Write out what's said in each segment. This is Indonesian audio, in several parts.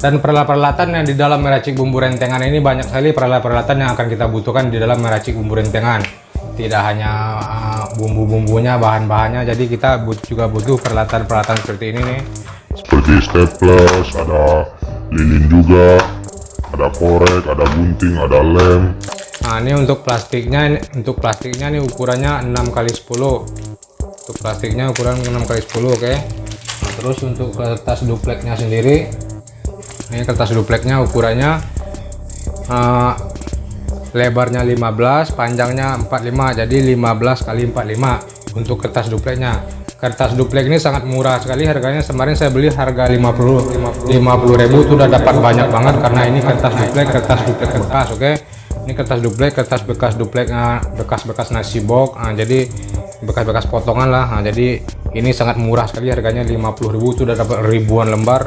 Dan peralatan yang di dalam meracik bumbu rentengan ini banyak sekali peralatan yang akan kita butuhkan di dalam meracik bumbu rentengan. Tidak hanya bumbu-bumbunya, bahan-bahannya, jadi kita juga butuh peralatan-peralatan seperti ini nih. Seperti staples, ada lilin juga, ada korek, ada gunting, ada lem. Nah, ini untuk plastiknya nih ukurannya 6x10. Untuk plastiknya ukuran 6x10, oke. Nah, terus untuk kertas dupleknya sendiri, ini kertas dupleknya ukurannya lebarnya 15, panjangnya 45, jadi 15x45 untuk kertas dupleknya. Kertas duplek ini sangat murah sekali harganya. Kemarin saya beli harga 50.000 itu udah dapat banyak banget, karena ini kertas duplek bekas, oke. Ini kertas bekas duplek, bekas nasi box, jadi bekas potongan lah. Nah, jadi ini sangat murah sekali harganya, 50.000 itu udah dapat ribuan lembar.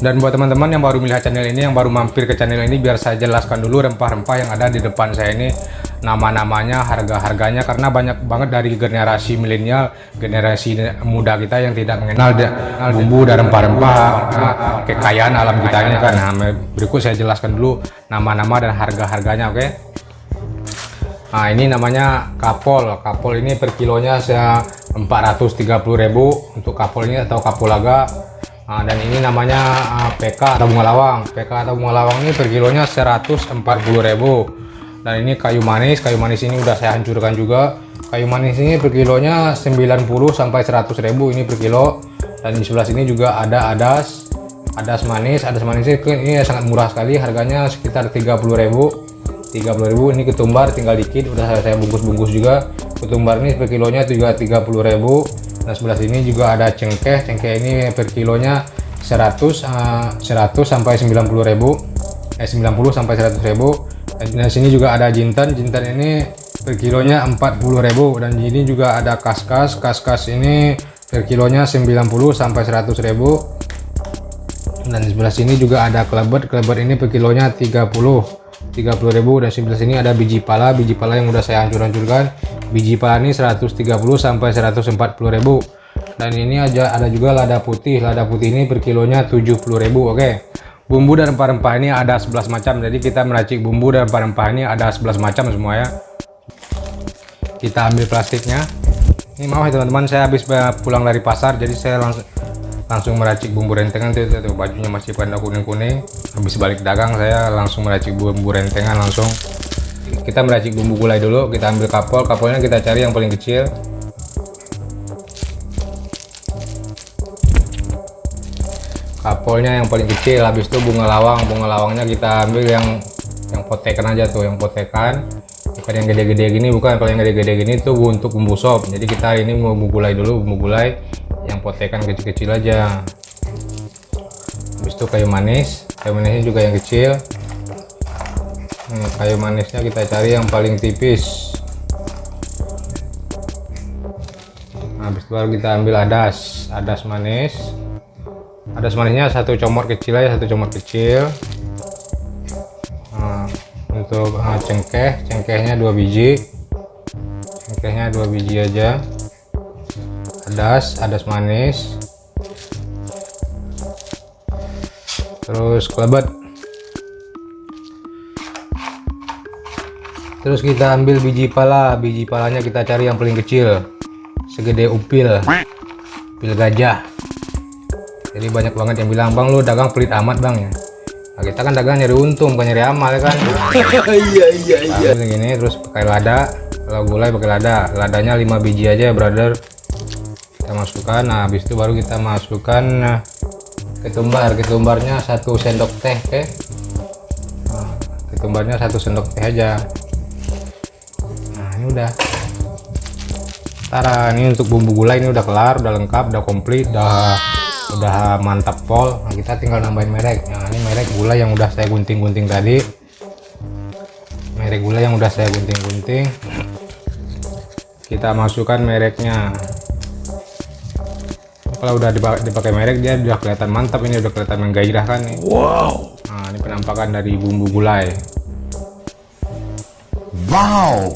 Dan buat teman-teman yang baru melihat channel ini, yang baru mampir ke channel ini, biar saya jelaskan dulu rempah-rempah yang ada di depan saya ini, nama-namanya, harga-harganya, karena banyak banget dari generasi milenial, generasi muda kita yang tidak mengenal bumbu dan rempah-rempah, kekayaan alam kita ini kan. Nah, berikut saya jelaskan dulu nama-nama dan harga-harganya, oke. Nah, ini namanya kapol. Kapol ini per kilonya 430.000 untuk kapol ini atau kapulaga. Nah, dan ini namanya PK atau bunga lawang. PK atau bunga lawang ini per kilonya 140.000. Dan ini kayu manis ini udah saya hancurkan juga. Kayu manis ini per kilonya 90 sampai 100.000 ini per kilo. Dan di sebelah sini juga ada adas manis ini sangat murah sekali, harganya sekitar 30.000. Ini ketumbar tinggal dikit, udah saya bungkus juga. Ketumbar ini per kilonya juga 30.000. Nah, sebelah sini juga ada cengkeh ini per kilonya 100 sampai 90.000, 90 sampai 100.000. Dan sini juga ada jintan ini per kilonya 40.000. Dan ini juga ada kaskas ini per kilonya 90 sampai 100.000. Dan di sebelah sini juga ada kelebet ini per kilonya 30.000. Dan sebelah sini ada biji pala yang udah saya hancurkan. Biji pala ini 130 sampai 140.000. Dan ini ada juga lada putih ini per kilonya 70.000, oke. Bumbu dan rempah-rempah ini ada 11 macam, jadi kita meracik bumbu dan rempah-rempah ini ada 11 macam semua ya. Kita ambil plastiknya. Ini maaf ya teman-teman, saya habis pulang dari pasar, jadi saya langsung meracik bumbu rentengan. Tuh bajunya masih pada kuning-kuning, habis balik dagang saya langsung meracik bumbu rentengan langsung. Kita meracik bumbu gulai dulu. Kita ambil kapolnya kita cari yang paling kecil. Kapolnya yang paling kecil. Habis itu bunga lawangnya kita ambil yang potekan aja tuh, yang potekan, bukan yang gede-gede gini, bukan. Kalau yang gede-gede gini tuh untuk bumbu sop. Jadi kita ini mau bumbu gulai dulu, bumbu gulai yang potekan kecil-kecil aja. Habis itu kayu manisnya juga yang kecil. Kayu manisnya kita cari yang paling tipis. Habis itu baru kita ambil adas manisnya satu comot kecil aja, untuk cengkehnya 2 biji, aja. Adas manis, terus kelebet. Terus kita ambil biji palanya kita cari yang paling kecil, segede upil gajah. Jadi banyak banget yang bilang, "Bang, lu dagang pelit amat, Bang." Ya, nah, kita kan dagang nyari untung, bukan nyari amal ya kan. Iya. Begini, terus pakai lada. Kalau gulai pakai ladanya 5 biji aja ya, brother. Kita masukkan. Nah, habis itu baru kita masukkan ketumbarnya 1 sendok teh, oke. Nah, ketumbarnya 1 sendok teh aja. Nah, ini udah. Tara, ini untuk bumbu gulai ini udah kelar, udah lengkap, udah komplit, udah mantap pol. Nah, kita tinggal nambahin merek. Nah, ini merek gulai yang udah saya gunting-gunting tadi. Kita masukkan mereknya. Kalau udah dipakai merek, dia udah kelihatan mantap, ini udah kelihatan menggairahkan nih. Wow. Nah, ini penampakan dari bumbu gulai. Wow.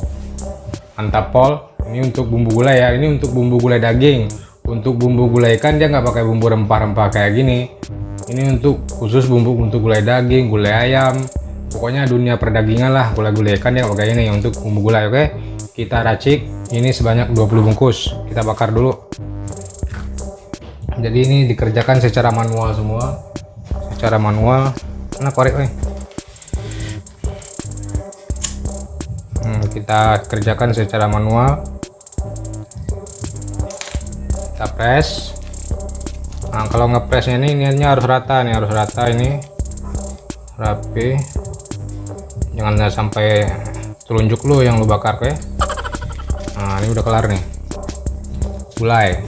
Mantap pol. Ini untuk bumbu gulai ya. Ini untuk bumbu gulai daging. Untuk bumbu gulai ikan dia nggak pakai bumbu rempah-rempah kayak gini. Ini untuk khusus bumbu untuk gulai daging, gulai ayam, pokoknya dunia perdagingan lah. Gulai ikan dia pakai ini untuk bumbu gulai. Oke, kita racik ini sebanyak 20 bungkus. Kita bakar dulu. Jadi ini dikerjakan secara manual semua, secara manual. Mana korek nih? Kita kerjakan secara manual. Kita press. Nah, kalau ngepresnya ini niatnya harus rata nih, harus rata ini, rapi. Jangan sampai telunjuk lu yang lu bakar, oke? Nah, ini udah kelar nih. Gulai.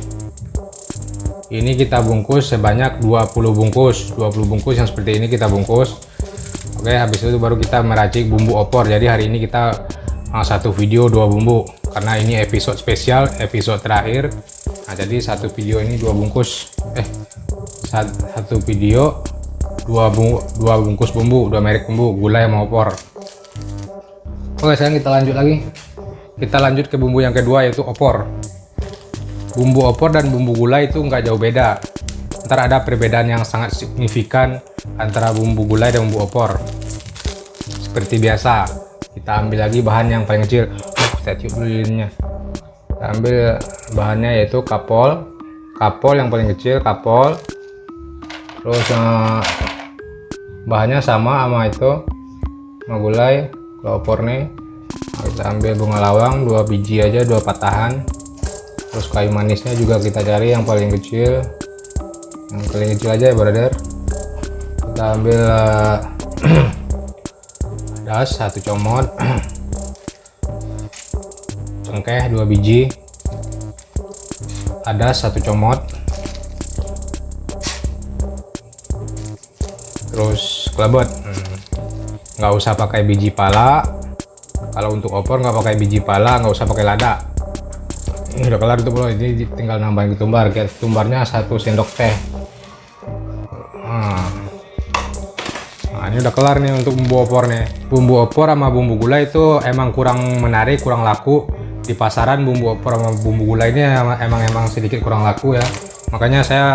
Ini kita bungkus sebanyak 20 bungkus. 20 bungkus yang seperti ini kita bungkus. Oke, habis itu baru kita meracik bumbu opor. Jadi hari ini kita satu video 2 bumbu karena ini episode spesial, episode terakhir. Nah, jadi satu video ini 2 bungkus. Satu video 2 bungkus bumbu, 2 merek bumbu, gulai sama opor. Oke, sekarang kita lanjut lagi. Kita lanjut ke bumbu yang kedua, yaitu opor. Bumbu opor dan bumbu gulai itu nggak jauh beda. Ntar ada perbedaan yang sangat signifikan antara bumbu gulai dan bumbu opor. Seperti biasa, kita ambil lagi bahan yang paling kecil. Kita tiup dulu lilinnya. Kita ambil bahannya yaitu kapol. Kapol yang paling kecil, kapol. Terus bahannya sama itu, sama gulai. Kalau opor nih, kita ambil bunga lawang 2 biji aja, 2 patahan. Terus kayu manisnya juga kita cari yang paling kecil, yang paling kecil aja ya brother. Kita ambil das 1 comot, cengkeh 2 biji, adas 1 comot, terus kelebet. Nggak usah pakai biji pala. Kalau untuk opor nggak pakai biji pala, nggak usah pakai lada. Ini udah kelar itu bro. Ini tinggal nambahin ketumbar. Ketumbarnya 1 sendok teh. Nah, ini udah kelar nih untuk bumbu opor nih. Bumbu opor sama bumbu gulai itu emang kurang menarik, kurang laku di pasaran. Bumbu opor sama bumbu gulai ini emang sedikit kurang laku ya. Makanya saya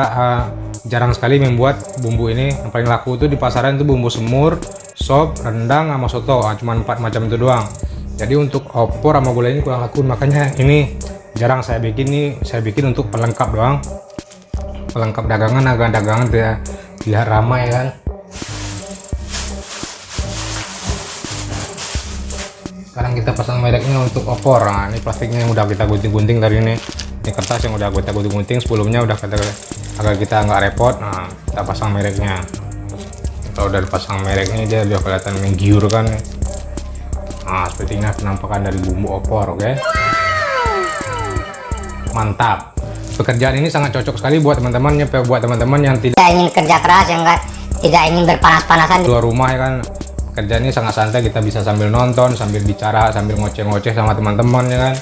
jarang sekali membuat bumbu ini. Yang paling laku itu di pasaran itu bumbu semur, sop, rendang, sama soto. Cuman 4 macam itu doang. Jadi untuk opor sama gulai ini kurang laku. Makanya ini jarang saya bikin nih. Saya bikin untuk pelengkap doang. Pelengkap dagangan agar dagangan tidak ramai kan. Sekarang kita pasang mereknya untuk opor. Nah, ini plastiknya yang udah kita gunting-gunting tadi ini. Ini kertas yang udah kita gunting-gunting sebelumnya, udah agar kita nggak repot. Nah, kita pasang mereknya. Kalau udah dipasang mereknya dia udah kelihatan menggiurkan. Nah, seperti ini penampakan dari bumbu opor, oke? Mantap. Pekerjaan ini sangat cocok sekali buat teman-teman yang tidak ingin kerja keras, yang tidak ingin berpanas-panasan di luar rumah ya kan. Kerjaan ini sangat santai, kita bisa sambil nonton, sambil bicara, sambil ngoceh-ngoceh sama teman-teman ya kan.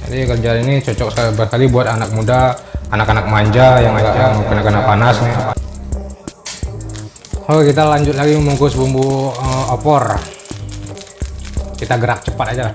Jadi kerjaan ini cocok sekali buat anak muda, anak-anak manja yang mau kena panas nih. Oke, kita lanjut lagi membungkus bumbu opor. Kita gerak cepat aja.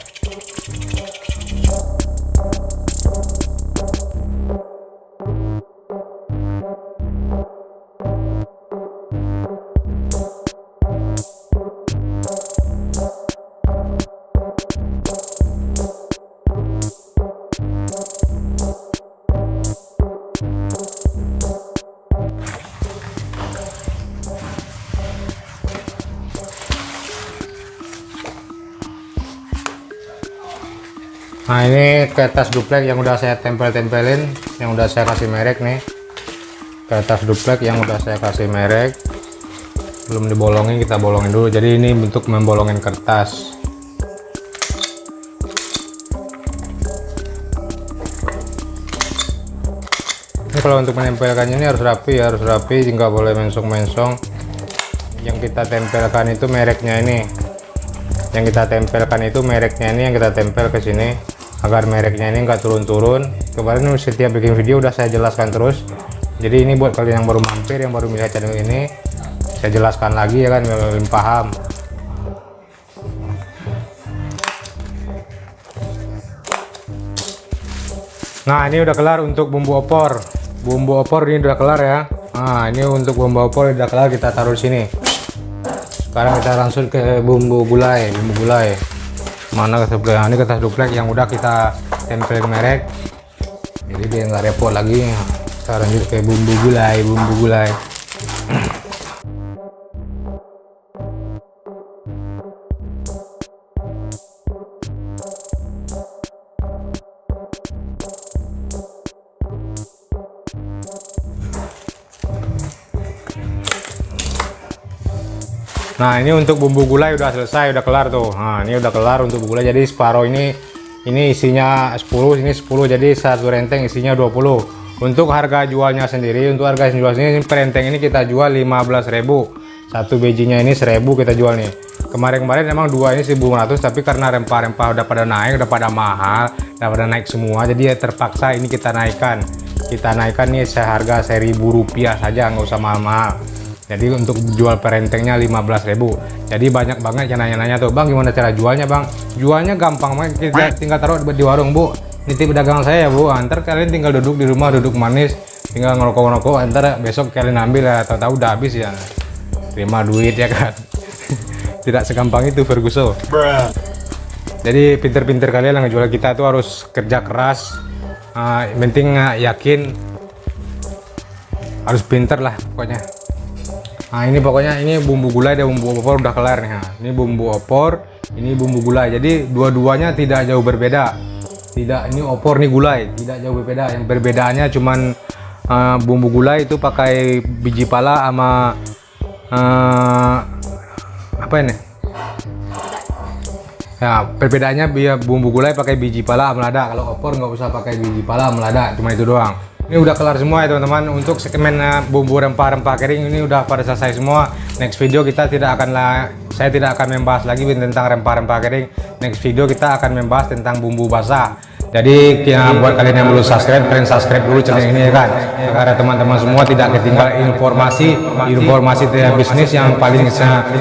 Nah, ini kertas duplek yang udah saya tempelin, yang udah saya kasih merek nih. Kertas duplek yang udah saya kasih merek, belum dibolongin, kita bolongin dulu. Jadi ini bentuk membolongin kertas. Ini kalau untuk menempelkannya ini harus rapi, nggak boleh mensong-mensong. Yang kita tempelkan itu mereknya ini. Yang kita tempelkan itu mereknya ini, yang kita tempel ke sini agar mereknya ini enggak turun-turun. Kemarin setiap bikin video udah saya jelaskan terus. Jadi ini buat kalian yang baru mampir, yang baru melihat channel ini, saya jelaskan lagi ya kan, biar kalian paham. Nah, ini udah kelar untuk bumbu opor. Bumbu opor ini udah kelar ya. Nah, ini untuk bumbu opor udah kelar, kita taruh di sini. Sekarang kita langsung ke bumbu gulai. Bumbu gulai mana kertas duplek? Nah, ini kertas duplek yang udah kita tempel merek, jadi dia nggak repot lagi. Kita lanjut ke bumbu gulai. Bumbu gulai. Nah, ini untuk bumbu gulai udah selesai, udah kelar tuh. Nah, ini udah kelar untuk bumbu gulai. Jadi separuh ini isinya 10, ini 10, jadi satu renteng isinya 20. Untuk harga jualnya sendiri, untuk harga jual sini per renteng ini kita jual 15.000. Satu bijinya ini 1.000 kita jual nih. Kemarin-kemarin emang dua ini 1.500, tapi karena rempah-rempah udah pada naik, udah pada mahal, udah pada naik semua, jadi ya terpaksa ini kita naikkan. Kita naikkan nih seharga Rp1.000 saja, nggak usah mahal-mahal. Jadi untuk jual per rentengnya 15.000. Jadi banyak banget yang nanya-nanya tuh, Bang gimana cara jualnya Bang? Jualnya gampang banget, kita tinggal taruh di warung Bu. Nitip dagang saya ya Bu, antar kalian tinggal duduk di rumah, duduk manis, tinggal ngerokok-ngerokok, antar besok kalian ambil ya, tahu-tahu udah habis ya. Terima duit ya kan. Tidak segampang itu Ferguson. Jadi pinter-pinter kalian yang jual kita tuh harus kerja keras. Penting yakin, harus pinter lah pokoknya. Nah, ini pokoknya ini bumbu gulai dan bumbu opor udah kelar nih. Nah, ini bumbu opor, ini bumbu gulai. Jadi dua-duanya tidak jauh berbeda. Tidak, ini opor nih gulai, tidak jauh berbeda. Yang perbedaannya cuman bumbu gulai itu pakai biji pala sama apa ini? Ya, perbedaannya biar bumbu gulai pakai biji pala sama lada. Kalau opor nggak usah pakai biji pala sama lada, cuma itu doang. Ini udah kelar semua ya teman-teman. Untuk segmen bumbu rempah-rempah kering ini udah pada selesai semua. Next video kita saya tidak akan membahas lagi tentang rempah-rempah kering. Next video kita akan membahas tentang bumbu basah. Jadi buat kalian yang belum subscribe, kalian subscribe dulu channel ini ya kan, agar teman-teman semua tidak ketinggalan informasi bisnis yang paling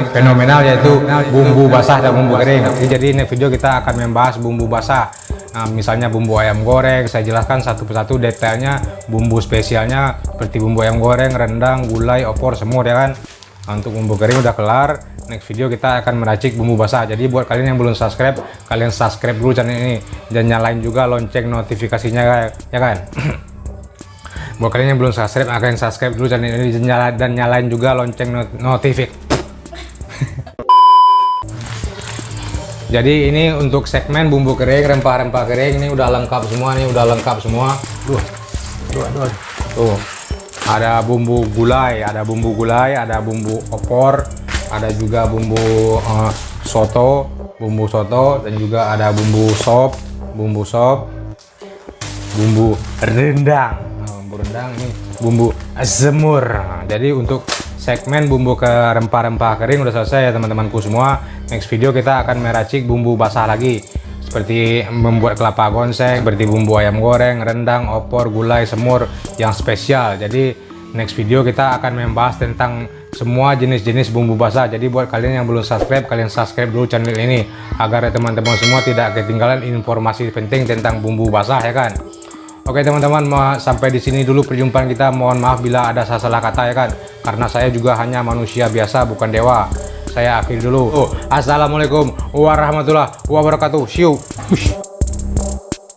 fenomenal, yaitu bumbu basah dan bumbu kering. Jadi next video kita akan membahas bumbu basah. Nah, misalnya bumbu ayam goreng, saya jelaskan satu persatu detailnya, bumbu spesialnya seperti bumbu ayam goreng, rendang, gulai, opor, semur ya kan. Nah, untuk bumbu kering udah kelar. Next video kita akan meracik bumbu basah. Jadi buat kalian yang belum subscribe, kalian subscribe dulu channel ini dan nyalain juga lonceng notifikasinya ya kan. Buat kalian yang belum subscribe, kalian subscribe dulu channel ini dan nyalain juga lonceng notifik. Jadi ini untuk segmen bumbu kering, rempah-rempah kering ini udah lengkap semua nih, udah lengkap semua. Tuh. Ada bumbu gulai, ada bumbu opor, ada juga bumbu soto, dan juga ada bumbu sop, bumbu rendang. Bumbu rendang ini bumbu semur. Jadi untuk segmen bumbu ke rempah-rempah kering udah selesai ya teman-temanku semua. Next video kita akan meracik bumbu basah lagi, seperti membuat kelapa gonseng, seperti bumbu ayam goreng, rendang, opor, gulai, semur yang spesial. Jadi next video kita akan membahas tentang semua jenis-jenis bumbu basah. Jadi buat kalian yang belum subscribe, kalian subscribe dulu channel ini agar teman-teman semua tidak ketinggalan informasi penting tentang bumbu basah ya kan. Oke teman-teman, sampai di sini dulu perjumpaan kita. Mohon maaf bila ada salah kata ya kan, karena saya juga hanya manusia biasa, bukan dewa. Saya akhiri dulu. Assalamualaikum warahmatullahi wabarakatuh. See you.